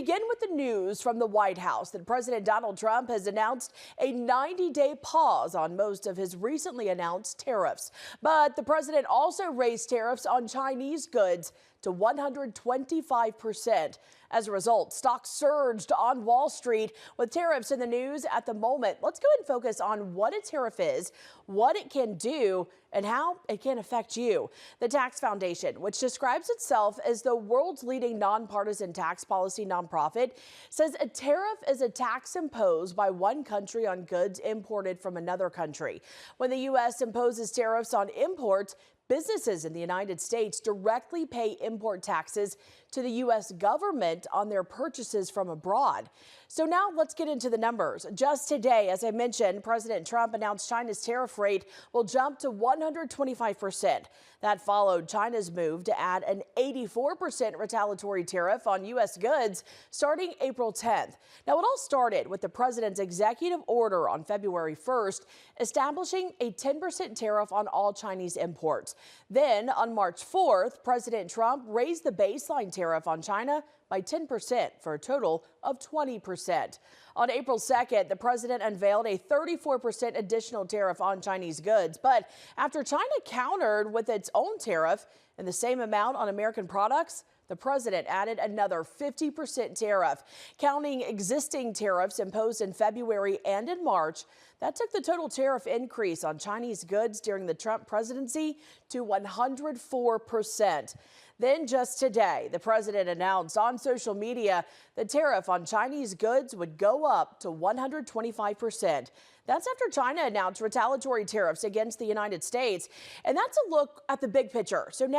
Begin with the news from the White House that President Donald Trump has announced a 90-day pause on most of his recently announced tariffs. But the president also raised tariffs on Chinese goods to 125%. As a result, stocks surged on Wall Street with tariffs in the news at the moment. Let's go ahead and focus on what a tariff is, what it can do, and how it can affect you. The Tax Foundation, which describes itself as the world's leading nonpartisan tax policy nonprofit, says a tariff is a tax imposed by one country on goods imported from another country. When the U.S. imposes tariffs on imports, businesses in the United States directly pay import taxes to the U.S. government on their purchases from abroad. So now let's get into the numbers. Just today, as I mentioned, President Trump announced China's tariff rate will jump to 125%. That followed China's move to add an 84% retaliatory tariff on U.S. goods starting April 10th. Now, it all started with the president's executive order on February 1st, establishing a 10% tariff on all Chinese imports. Then on March 4th, President Trump raised the baseline tariff on China by 10% for a total of 20%. On April 2nd, the president unveiled a 34% additional tariff on Chinese goods. But after China countered with its own tariff and the same amount on American products, the president added another 50% tariff. Counting existing tariffs imposed in February and in March, that took the total tariff increase on Chinese goods during the Trump presidency to 104%. Then just today, the president announced on social media the tariff on Chinese goods would go up to 125%. That's after China announced retaliatory tariffs against the United States. And that's a look at the big picture. So now